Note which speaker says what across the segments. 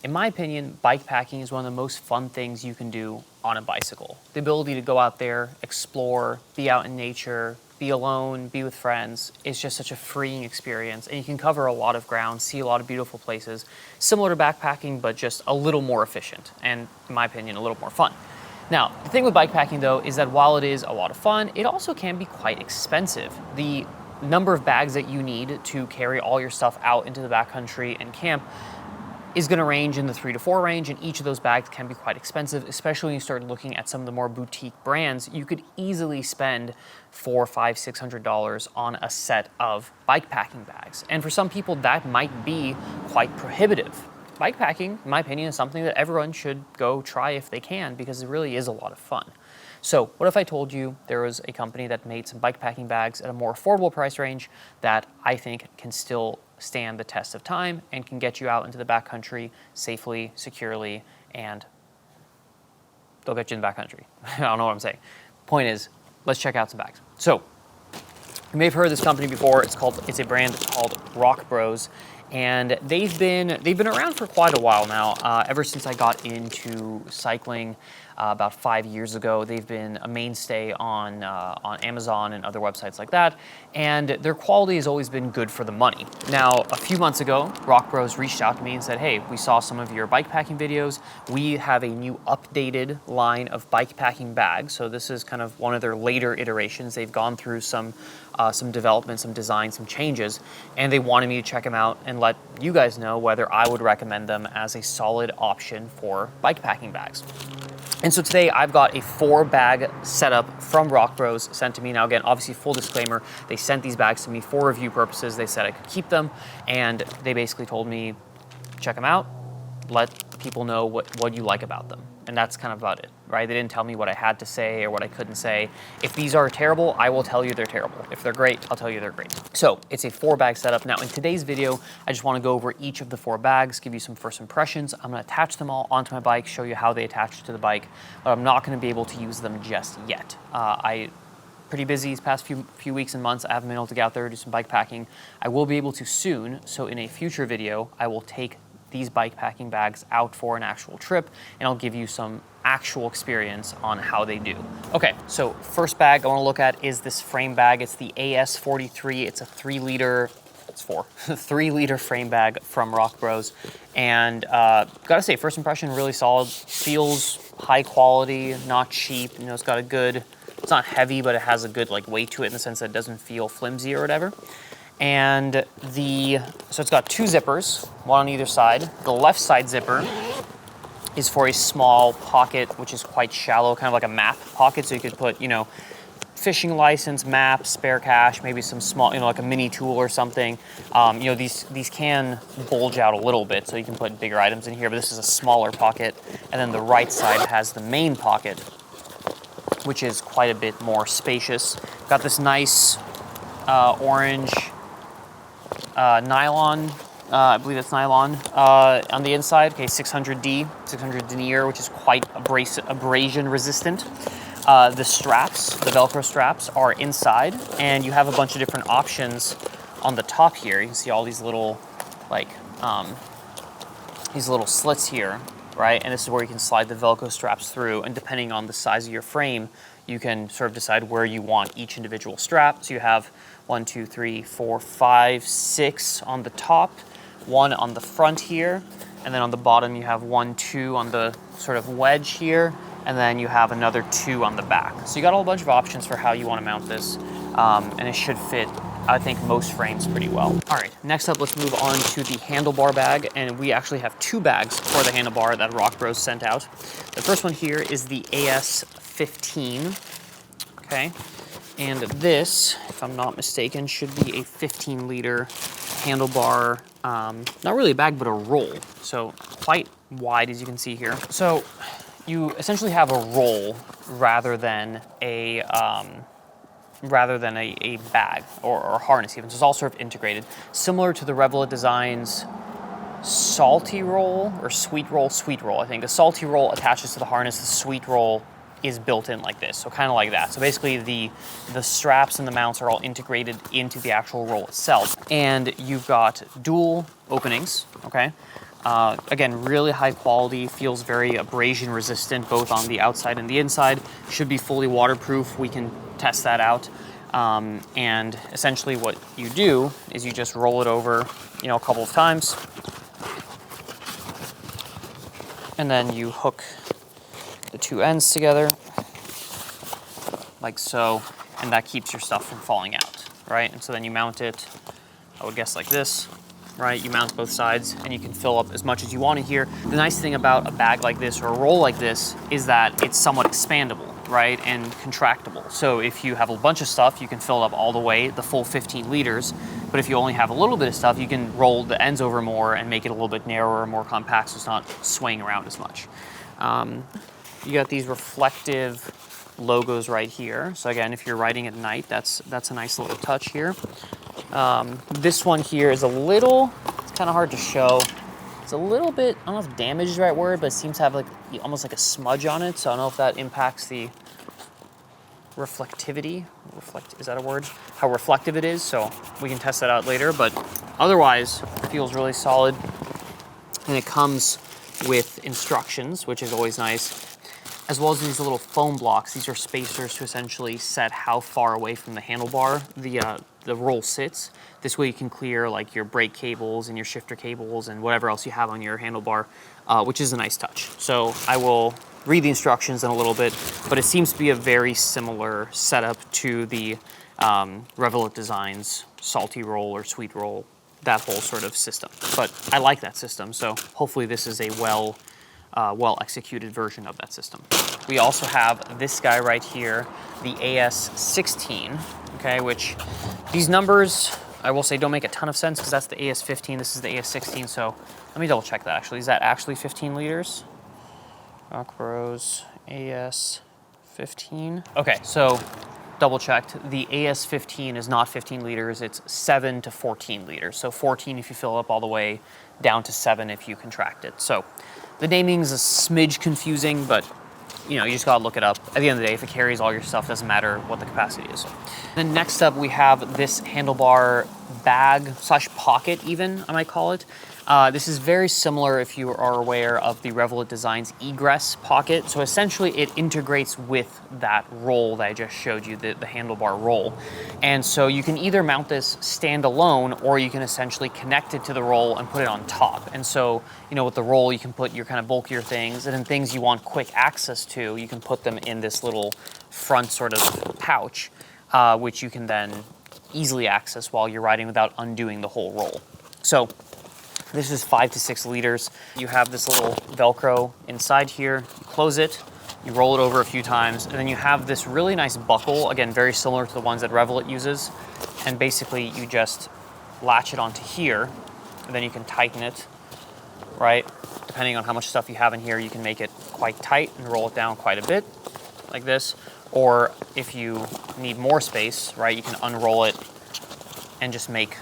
Speaker 1: In my opinion, bike packing is one of the most fun things you can do on a bicycle. The ability to go out there, explore, be out in nature, be alone, be with friends, is just such a freeing experience, and you can cover a lot of ground, see a lot of beautiful places, similar to backpacking, but just a little more efficient, and in my opinion, a little more fun. Now, the thing with bikepacking though is that while it is a lot of fun, it also can be quite expensive. The number of bags that you need to carry all your stuff out into the backcountry and camp is going to range in the 3 to 4 range, and each of those bags can be quite expensive, especially when you start looking at some of the more boutique brands. You could easily spend $400, $500, $600 on a set of bikepacking bags. And for some people, that might be quite prohibitive. Bikepacking, in my opinion, is something that everyone should go try if they can, because it really is a lot of fun. So what if I told you there was a company that made some bikepacking bags at a more affordable price range that I think can still stand the test of time and can get you out into the backcountry safely, securely, and they'll get you in the backcountry. I don't know what I'm saying. Point is, let's check out some bags. So you may have heard of this company before. It's a brand called Rockbros, and they've been around for quite a while now. Ever since I got into cycling about 5 years ago, they've been a mainstay on Amazon and other websites like that, and their quality has always been good for the money. Now, a few months ago, Rockbros reached out to me and said, hey, we saw some of your bikepacking videos. We have a new updated line of bikepacking bags. So this is kind of one of their later iterations. They've gone through some development, some design, some changes, and they wanted me to check them out and let you guys know whether I would recommend them as a solid option for bikepacking bags. And so today I've got a 4-bag setup from Rockbros sent to me. Now again, obviously full disclaimer, they sent these bags to me for review purposes. They said I could keep them, and they basically told me, check them out, let people know what you like about them. And that's kind of about it, right? They didn't tell me what I had to say or what I couldn't say. If these are terrible, I will tell you they're terrible. If they're great, I'll tell you they're great. So it's a 4-bag setup. Now in today's video, I just want to go over each of the 4 bags, give you some first impressions. I'm going to attach them all onto my bike, show you how they attach to the bike, but I'm not going to be able to use them just yet. Pretty busy these past few weeks and months. I haven't been able to get out there and do some bike packing. I will be able to soon, so in a future video, I will take these bikepacking bags out for an actual trip, and I'll give you some actual experience on how they do. Okay, so first bag I want to look at is this frame bag. It's the AS43. It's a 3-liter, it's 3-liter frame bag from Rockbros, and gotta say, first impression, really solid. Feels high quality, not cheap. You know, it's got a good, it's not heavy, but it has a good like weight to it in the sense that it doesn't feel flimsy or whatever. And so it's got 2 zippers, one on either side. The left side zipper is for a small pocket, which is quite shallow, kind of like a map pocket. So you could put, you know, fishing license, map, spare cash, maybe some small, you know, like a mini tool or something. You know, these can bulge out a little bit, so you can put bigger items in here, but this is a smaller pocket. And then the right side has the main pocket, which is quite a bit more spacious. Got this nice orange nylon, I believe it's nylon, on the inside. Okay, 600 denier, which is quite abrasion resistant. The straps, the Velcro straps, are inside, and you have a bunch of different options on the top here. You can see all these little, like, these little slits here, right? And this is where you can slide the Velcro straps through, and depending on the size of your frame, you can sort of decide where you want each individual strap. So you have 1, 2, 3, 4, 5, 6 on the top, 1 on the front here, and then on the bottom you have 1, 2 on the sort of wedge here, and then you have another 2 on the back. So you got a whole bunch of options for how you want to mount this, and it should fit, I think, most frames pretty well. All right, next up, let's move on to the handlebar bag, and we actually have 2 bags for the handlebar that Rockbros sent out. The first one here is the AS15, okay? And this, if I'm not mistaken, should be a 15-liter handlebar, not really a bag, but a roll. So quite wide, as you can see here. So you essentially have a roll rather than a bag or harness even. So it's all sort of integrated. Similar to the Revelate Designs salty roll or sweet roll, I think. The salty roll attaches to the harness, the sweet roll is built in like this, so kind of like that. So basically the straps and the mounts are all integrated into the actual roll itself. And you've got dual openings, okay? Again, really high quality, feels very abrasion resistant, both on the outside and the inside. Should be fully waterproof. We can test that out. And essentially what you do is you just roll it over, you know, a couple of times. And then you hook the two ends together, like so, and that keeps your stuff from falling out, right? And so then you mount it, I would guess like this, right? You mount both sides and you can fill up as much as you want in here. The nice thing about a bag like this or a roll like this is that it's somewhat expandable, right? And contractible. So if you have a bunch of stuff, you can fill it up all the way, the full 15 liters. But if you only have a little bit of stuff, you can roll the ends over more and make it a little bit narrower, more compact, so it's not swaying around as much. You got these reflective logos right here. So again, if you're riding at night, that's a nice little touch here. This one here is a little, it's kind of hard to show. It's a little bit, I don't know if damaged is the right word, but it seems to have like almost like a smudge on it. So I don't know if that impacts the reflectivity. Is that a word? How reflective it is. So we can test that out later, but otherwise it feels really solid. And it comes with instructions, which is always nice, as well as these little foam blocks. These are spacers to essentially set how far away from the handlebar the roll sits. This way you can clear like your brake cables and your shifter cables and whatever else you have on your handlebar, which is a nice touch. So I will read the instructions in a little bit, but it seems to be a very similar setup to the Revelate Designs salty roll or sweet roll, that whole sort of system. But I like that system, so hopefully this is a well executed version of that system. We also have this guy right here, the AS16, okay, which these numbers, I will say, don't make a ton of sense because that's the AS15, this is the AS16, so let me double check that actually. Is that actually 15 liters? Rockbros AS15. Okay, so double checked. The AS15 is not 15 liters, it's 7 to 14 liters. So 14 if you fill it up all the way, down to 7 if you contract it. So the naming is a smidge confusing, but you know, you just gotta look it up. At the end of the day, if it carries all your stuff, doesn't matter what the capacity is. Then next up, we have this handlebar bag slash pocket even, I might call it. This is very similar if you are aware of the Revelate Designs egress pocket. So essentially it integrates with that roll that I just showed you, the handlebar roll. And so you can either mount this standalone or you can essentially connect it to the roll and put it on top. And so, you know, with the roll, you can put your kind of bulkier things, and then things you want quick access to, you can put them in this little front sort of pouch, which you can then easily access while you're riding without undoing the whole roll. So this is 5 to 6 liters. You have this little Velcro inside here. You close it, you roll it over a few times, and then you have this really nice buckle, again, very similar to the ones that Revelate uses. And basically you just latch it onto here, and then you can tighten it, right? Depending on how much stuff you have in here, you can make it quite tight and roll it down quite a bit, like this. Or if you need more space, right, you can unroll it and just make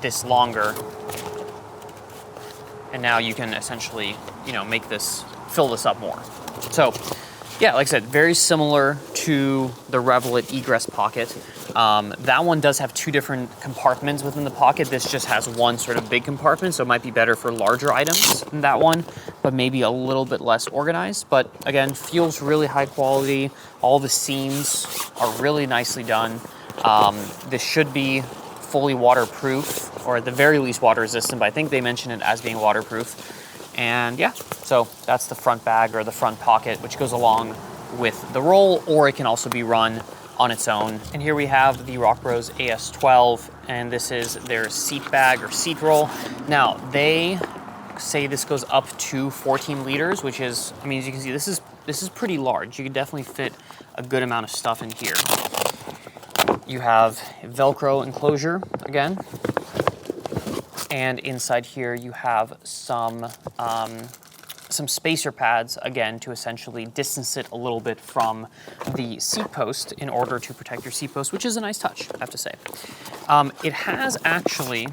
Speaker 1: this longer. And now you can essentially, you know, make this, fill this up more. So yeah, like I said, very similar to the Revelate egress pocket. That one does have 2 different compartments within the pocket. This just has one sort of big compartment, so it might be better for larger items than that one, but maybe a little bit less organized. But again, feels really high quality. All the seams are really nicely done. This should be fully waterproof, or at the very least water resistant, but I think they mention it as being waterproof. And yeah, so that's the front bag or the front pocket, which goes along with the roll, or it can also be run on its own. And here we have the Rockbros AS12, and this is their seat bag or seat roll. Now, they say this goes up to 14 liters, which is, I mean, as you can see, this is pretty large. You can definitely fit a good amount of stuff in here. You have Velcro enclosure again, and inside here you have some spacer pads again to essentially distance it a little bit from the seat post in order to protect your seat post, which is a nice touch, I have to say. It has actually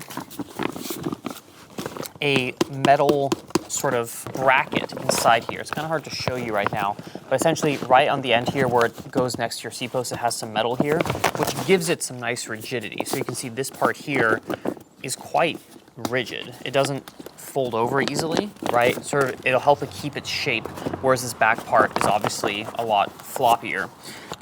Speaker 1: a metal sort of bracket inside here. It's kind of hard to show you right now, but essentially right on the end here where it goes next to your seat post, it has some metal here, which gives it some nice rigidity. So you can see this part here is quite rigid. It doesn't fold over easily, right? Sort of, it'll help it keep its shape, whereas this back part is obviously a lot floppier.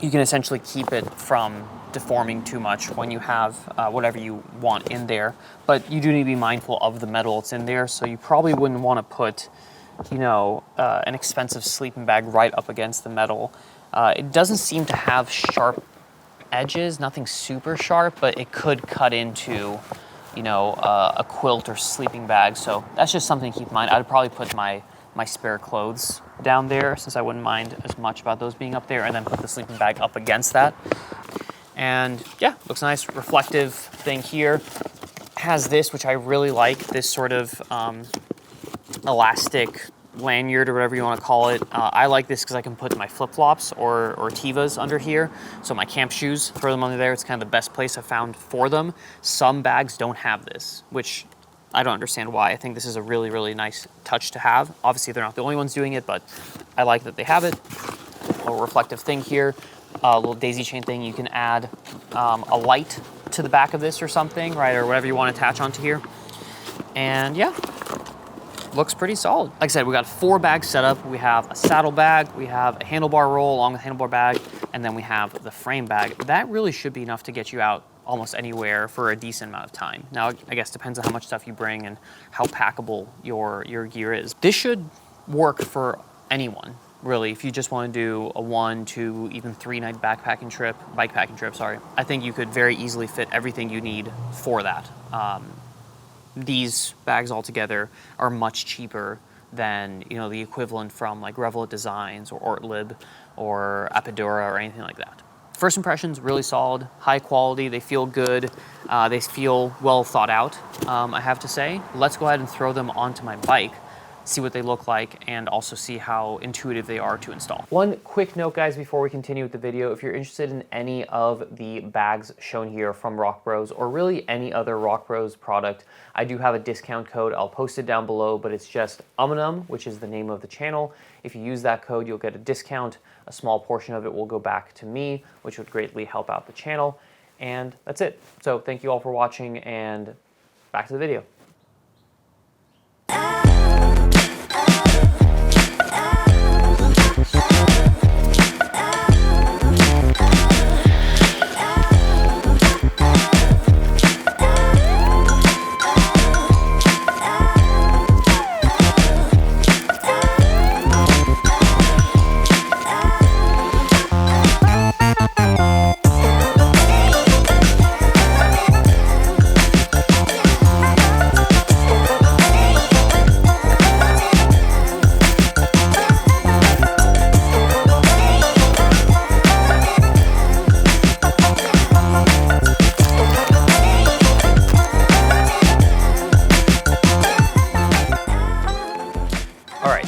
Speaker 1: You can essentially keep it from deforming too much when you have whatever you want in there, but you do need to be mindful of the metal that's in there, so you probably wouldn't want to put, you know, an expensive sleeping bag right up against the metal. It doesn't seem to have sharp edges, nothing super sharp, but it could cut into, you know, a quilt or sleeping bag. So that's just something to keep in mind. I'd probably put my spare clothes down there, since I wouldn't mind as much about those being up there, and then put the sleeping bag up against that. And yeah, looks nice. Reflective thing here. Has this, which I really like, this sort of elastic lanyard or whatever you want to call it. I like this because I can put my flip-flops or Tevas under here. So my camp shoes, throw them under there. It's kind of the best place I've found for them. Some bags don't have this, which I don't understand why. I think this is a really, really nice touch to have. Obviously, they're not the only ones doing it, but I like that they have it. A little reflective thing here. A little daisy chain thing. You can add a light to the back of this or something, right? Or whatever you want to attach onto here. And yeah, looks pretty solid. Like I said, we got 4 bags set up. We have a saddle bag, we have a handlebar roll along with handlebar bag, and then we have the frame bag. That really should be enough to get you out almost anywhere for a decent amount of time. Now, I guess depends on how much stuff you bring and how packable your gear is. This should work for anyone, really. If you just want to do a 1, 2, even 3 night bikepacking trip, sorry. I think you could very easily fit everything you need for that. These bags altogether are much cheaper than, you know, the equivalent from like Revelate Designs or Ortlieb or Apidura or anything like that. First impressions, really solid, high quality. They feel good. They feel well thought out, I have to say. Let's go ahead and throw them onto my bike, see what they look like, and also see how intuitive they are to install. One quick note, guys, before we continue with the video. If you're interested in any of the bags shown here from Rockbros, or really any other Rockbros product, I do have a discount code. I'll post it down below, but it's just which is the name of the channel. If you use that code, you'll get a discount. A small portion of it will go back to me, which would greatly help out the channel. And that's it. So thank you all for watching, and back to the video.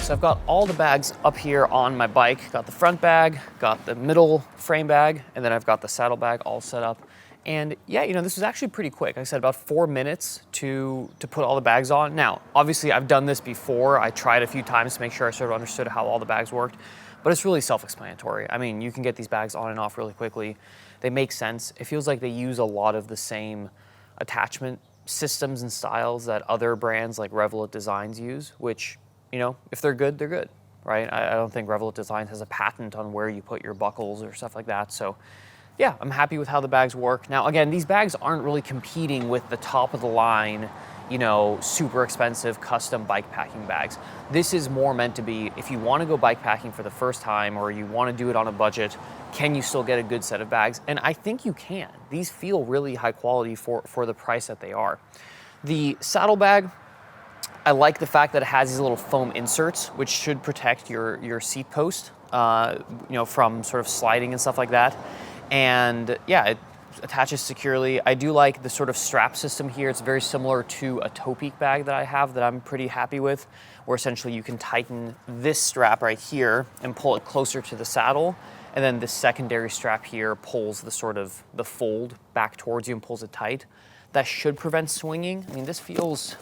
Speaker 1: So I've got all the bags up here on my bike. Got the front bag, got the middle frame bag, and then I've got the saddle bag all set up. And yeah, you know, this was actually pretty quick. Like I said, about 4 minutes to put all the bags on. Now, obviously I've done this before. I tried a few times to make sure I sort of understood how all the bags worked, but it's really self-explanatory. I mean, you can get these bags on and off really quickly. They make sense. It feels like they use a lot of the same attachment systems and styles that other brands like Revelate Designs use, which, you know, if they're good, right? I don't think Revelate Designs has a patent on where you put your buckles or stuff like that. So yeah, I'm happy with how the bags work. Now, again, these bags aren't really competing with the top of the line, you know, super expensive custom bikepacking bags. This is more meant to be, if you want to go bikepacking for the first time or you want to do it on a budget, can you still get a good set of bags? And I think you can. These feel really high quality for the price that they are. The saddle bag, I like the fact that it has these little foam inserts, which should protect your seat post, you know, from sort of sliding and stuff like that. And yeah, it attaches securely. I do like the sort of strap system here. It's very similar to a toe peak bag that I have that I'm pretty happy with, where essentially you can tighten this strap right here and pull it closer to the saddle. And then the secondary strap here pulls the sort of the fold back towards you and pulls it tight. That should prevent swinging. I mean, this feels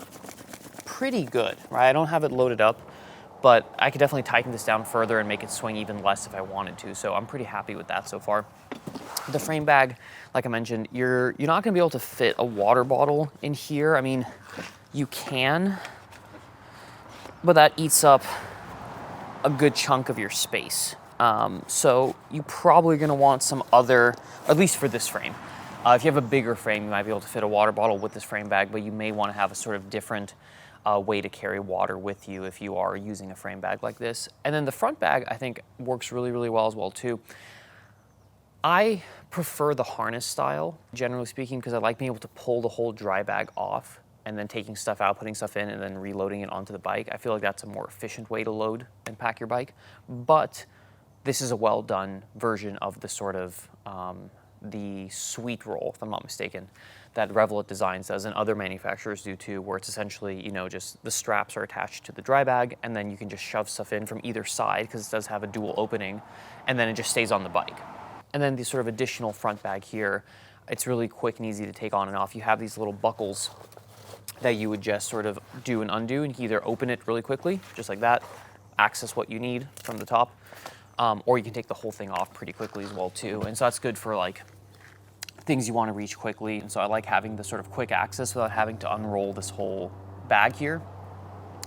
Speaker 1: pretty good, right? I don't have it loaded up, but I could definitely tighten this down further and make it swing even less if I wanted to. So I'm pretty happy with that so far. The frame bag, like I mentioned, you're not gonna be able to fit a water bottle in here. I mean, you can, but that eats up a good chunk of your space. So you're probably gonna want some other, at least for this frame. If you have a bigger frame, you might be able to fit a water bottle with this frame bag, but you may wanna have a sort of different way to carry water with you if you are using a frame bag like this. And then the front bag, I think, works really, really well as well too. I prefer the harness style, generally speaking, because I like being able to pull the whole dry bag off and then taking stuff out, putting stuff in, and then reloading it onto the bike. I feel like that's a more efficient way to load and pack your bike. But this is a well done version of the sort of the sweet roll, if I'm not mistaken, that Revelate Designs does and other manufacturers do too, where it's essentially, you know, just the straps are attached to the dry bag and then you can just shove stuff in from either side because it does have a dual opening, and then it just stays on the bike. And then the sort of additional front bag here, it's really quick and easy to take on and off. You have these little buckles that you would just sort of do and undo, and you can either open it really quickly, just like that, access what you need from the top, or you can take the whole thing off pretty quickly as well too. And so that's good for like things you want to reach quickly. And so I like having the sort of quick access without having to unroll this whole bag here.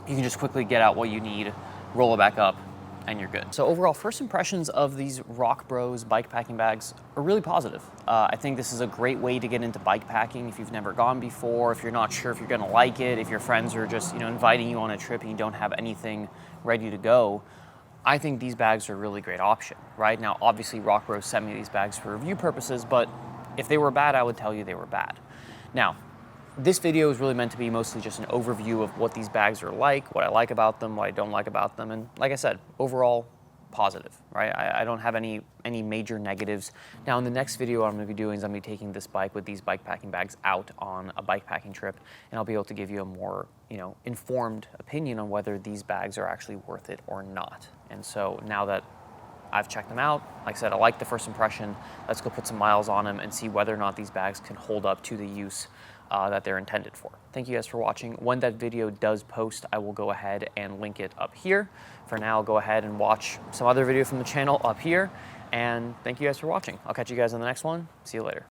Speaker 1: You can just quickly get out what you need, roll it back up, and you're good. So overall, first impressions of these Rockbros bikepacking bags are really positive. I think this is a great way to get into bikepacking if you've never gone before, if you're not sure if you're gonna like it, if your friends are just, you know, inviting you on a trip and you don't have anything ready to go. I think these bags are a really great option, right? Now, obviously Rockbros sent me these bags for review purposes, but if they were bad, I would tell you they were bad. Now, this video is really meant to be mostly just an overview of what these bags are like, what I like about them, what I don't like about them, and like I said, overall positive, right? I don't have any major negatives. Now in the next video what I'm gonna be doing is I'm gonna be taking this bike with these bikepacking bags out on a bikepacking trip, and I'll be able to give you a more, you know, informed opinion on whether these bags are actually worth it or not. And so now that I've checked them out, like I said, I like the first impression, let's go put some miles on them and see whether or not these bags can hold up to the use that they're intended for. Thank you guys for watching. When that video does post, I will go ahead and link it up here. For now, go ahead and watch some other video from the channel up here, and thank you guys for watching. I'll catch you guys in the next one. See you later.